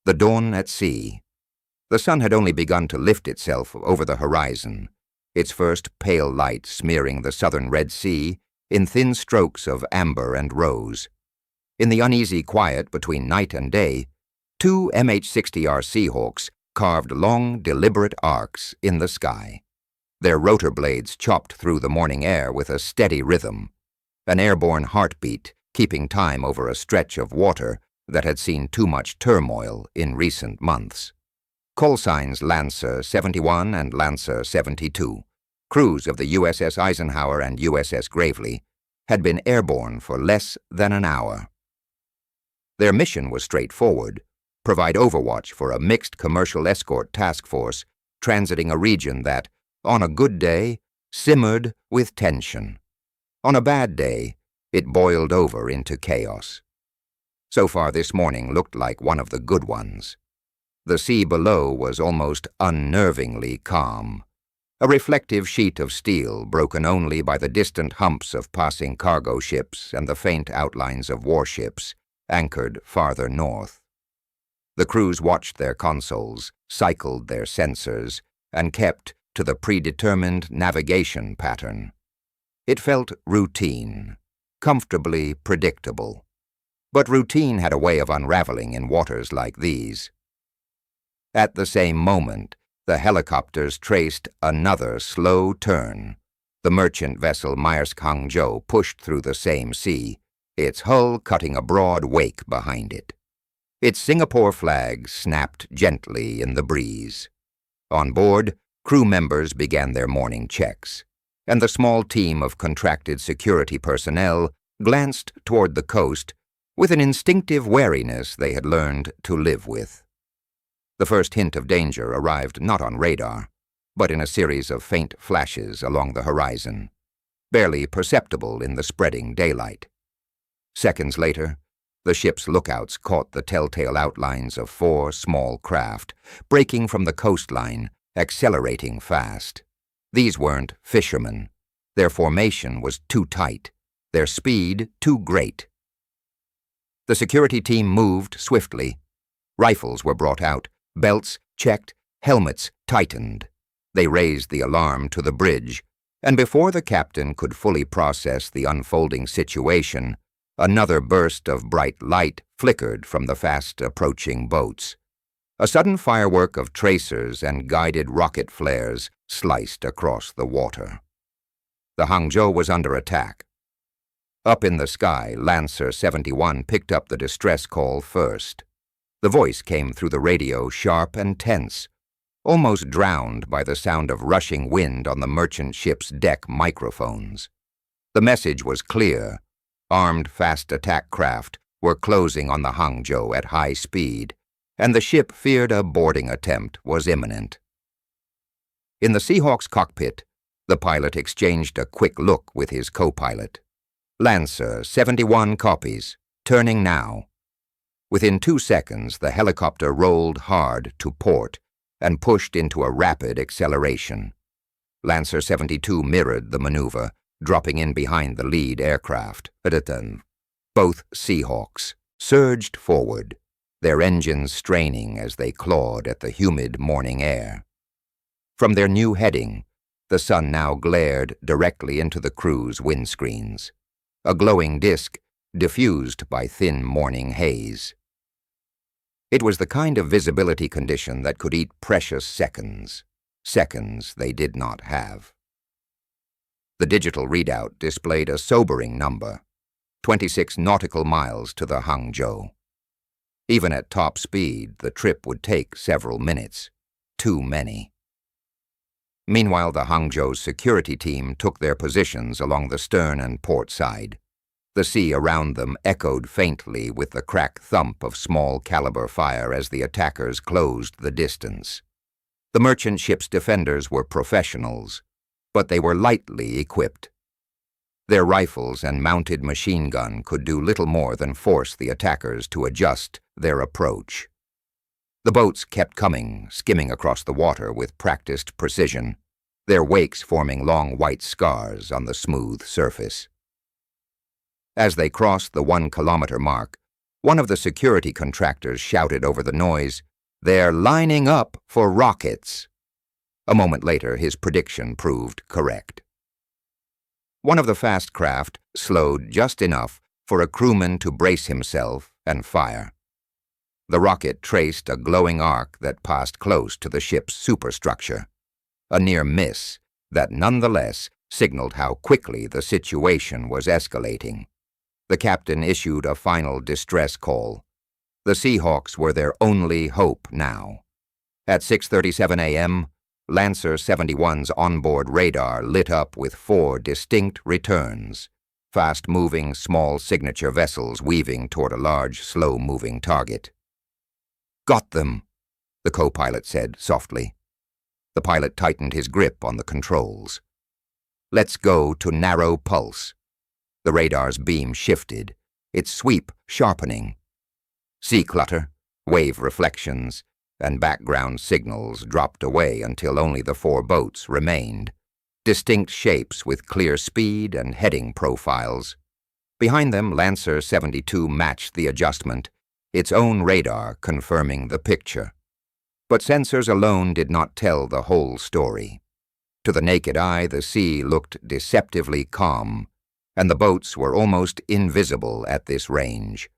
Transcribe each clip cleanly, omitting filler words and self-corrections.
The dawn at sea. The sun had only begun to lift itself over the horizon, its first pale light smearing the southern Red Sea in thin strokes of amber and rose. In the uneasy quiet between night and day, two MH-60R Seahawks carved long, deliberate arcs in the sky. Their rotor blades chopped through the morning air with a steady rhythm, an airborne heartbeat keeping time over a stretch of water that had seen too much turmoil in recent months. Call signs Lancer 71 and Lancer 72, crews of the USS Eisenhower and USS Gravely, had been airborne for less than an hour. Their mission was straightforward: provide overwatch for a mixed commercial escort task force transiting a region that, on a good day, simmered with tension. On a bad day, it boiled over into chaos. So far this morning looked like one of the good ones. The sea below was almost unnervingly calm, a reflective sheet of steel broken only by the distant humps of passing cargo ships and the faint outlines of warships anchored farther north. The crews watched their consoles, cycled their sensors, and kept to the predetermined navigation pattern. It felt routine, comfortably predictable. But routine had a way of unraveling in waters like these. At the same moment, the helicopters traced another slow turn. The merchant vessel Maersk Hangzhou pushed through the same sea, its hull cutting a broad wake behind it. Its Singapore flag snapped gently in the breeze. On board, crew members began their morning checks, and the small team of contracted security personnel glanced toward the coast with an instinctive wariness they had learned to live with. The first hint of danger arrived not on radar, but in a series of faint flashes along the horizon, barely perceptible in the spreading daylight. Seconds later, the ship's lookouts caught the telltale outlines of 4 small craft, breaking from the coastline, accelerating fast. These weren't fishermen. Their formation was too tight, their speed too great. The security team moved swiftly. Rifles were brought out, belts checked, helmets tightened. They raised the alarm to the bridge, and before the captain could fully process the unfolding situation, another burst of bright light flickered from the fast-approaching boats. A sudden firework of tracers and guided rocket flares sliced across the water. The Hangzhou was under attack. Up in the sky, Lancer 71 picked up the distress call first. The voice came through the radio sharp and tense, almost drowned by the sound of rushing wind on the merchant ship's deck microphones. The message was clear. Armed fast attack craft were closing on the Hangzhou at high speed, and the ship feared a boarding attempt was imminent. In the Seahawks cockpit, the pilot exchanged a quick look with his co-pilot. Lancer 71 copies, turning now. Within 2 seconds, the helicopter rolled hard to port and pushed into a rapid acceleration. Lancer 72 mirrored the maneuver, dropping in behind the lead aircraft. Both Seahawks surged forward, their engines straining as they clawed at the humid morning air. From their new heading, the sun now glared directly into the crew's windscreens, a glowing disk diffused by thin morning haze. It was the kind of visibility condition that could eat precious seconds they did not have. The digital readout displayed a sobering number, 26 nautical miles to the Hangzhou. Even at top speed, the trip would take several minutes, too many. Meanwhile, the Hangzhou's security team took their positions along the stern and port side. The sea around them echoed faintly with the crack thump of small-caliber fire as the attackers closed the distance. The merchant ship's defenders were professionals, but they were lightly equipped. Their rifles and mounted machine gun could do little more than force the attackers to adjust their approach. The boats kept coming, skimming across the water with practiced precision, their wakes forming long white scars on the smooth surface. As they crossed the 1-kilometer mark, One of the security contractors shouted over the noise, "They're lining up for rockets." A moment later, his prediction proved correct. One of the fast craft slowed just enough for a crewman to brace himself and fire. The rocket traced a glowing arc that passed close to the ship's superstructure, a near miss that nonetheless signaled how quickly the situation was escalating. The captain issued a final distress call. The Seahawks were their only hope now. At 6:37 a.m., Lancer 71's onboard radar lit up with 4 distinct returns, fast-moving small signature vessels weaving toward a large, slow-moving target. "Got them," the co-pilot said softly. The pilot tightened his grip on the controls. "Let's go to narrow pulse." The radar's beam shifted, its sweep sharpening. Sea clutter, wave reflections, and background signals dropped away until only the 4 boats remained, distinct shapes with clear speed and heading profiles. Behind them, Lancer 72 matched the adjustment, its own radar confirming the picture. But sensors alone did not tell the whole story. To the naked eye, the sea looked deceptively calm, and the boats were almost invisible at this range,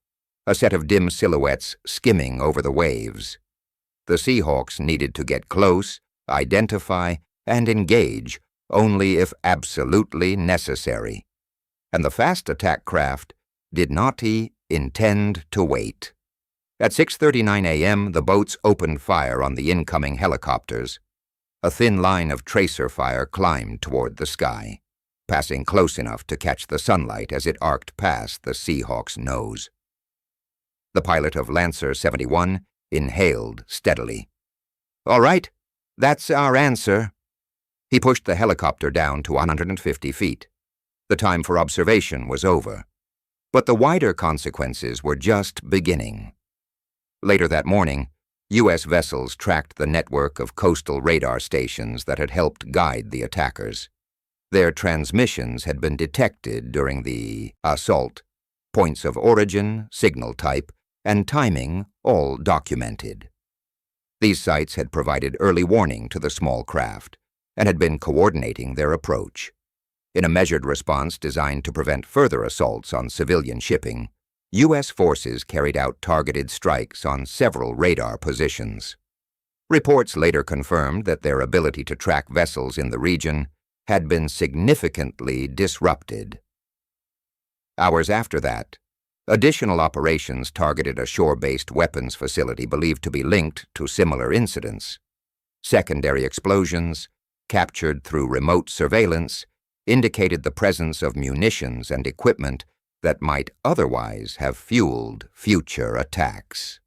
a set of dim silhouettes skimming over the waves. The Seahawks needed to get close, identify, and engage only if absolutely necessary. And the fast attack craft did not intend to wait. At 6:39 a.m., the boats opened fire on the incoming helicopters. A thin line of tracer fire climbed toward the sky, passing close enough to catch the sunlight as it arced past the Seahawks' nose. The pilot of Lancer 71 inhaled steadily. "All right, that's our answer." He pushed the helicopter down to 150 feet. The time for observation was over. But the wider consequences were just beginning. Later that morning, U.S. vessels tracked the network of coastal radar stations that had helped guide the attackers. Their transmissions had been detected during the assault, points of origin, signal type, and timing all documented. These sites had provided early warning to the small craft and had been coordinating their approach. In a measured response designed to prevent further assaults on civilian shipping, U.S. forces carried out targeted strikes on several radar positions. Reports later confirmed that their ability to track vessels in the region had been significantly disrupted. Hours after that, additional operations targeted a shore-based weapons facility believed to be linked to similar incidents. Secondary explosions, captured through remote surveillance, indicated the presence of munitions and equipment that might otherwise have fueled future attacks.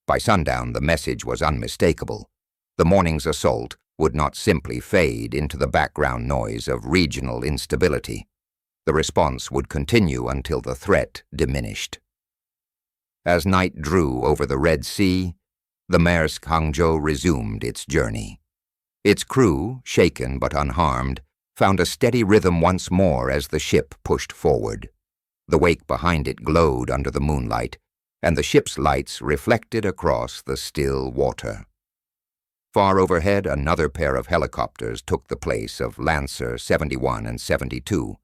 By sundown, the message was unmistakable. The morning's assault would not simply fade into the background noise of regional instability. The response would continue until the threat diminished. As night drew over the Red Sea, the Maersk Hangzhou resumed its journey. Its crew, shaken but unharmed, found a steady rhythm once more as the ship pushed forward. The wake behind it glowed under the moonlight, and the ship's lights reflected across the still water. Far overhead, another pair of helicopters took the place of Lancer 71 and 72,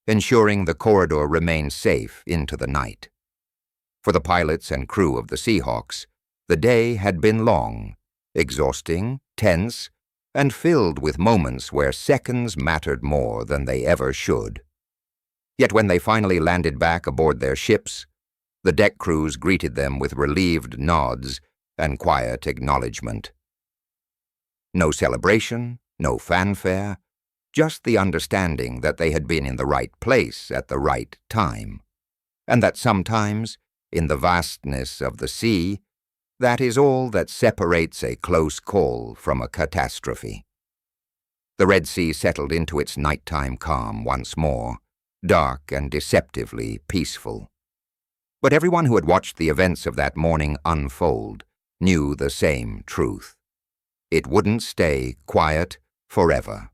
ensuring the corridor remained safe into the night. For the pilots and crew of the Seahawks, the day had been long, exhausting, tense, and filled with moments where seconds mattered more than they ever should. Yet when they finally landed back aboard their ships, the deck crews greeted them with relieved nods and quiet acknowledgement. No celebration, no fanfare, just the understanding that they had been in the right place at the right time, and that sometimes, in the vastness of the sea, that is all that separates a close call from a catastrophe. The Red Sea settled into its nighttime calm once more, dark and deceptively peaceful. But everyone who had watched the events of that morning unfold knew the same truth. It wouldn't stay quiet forever.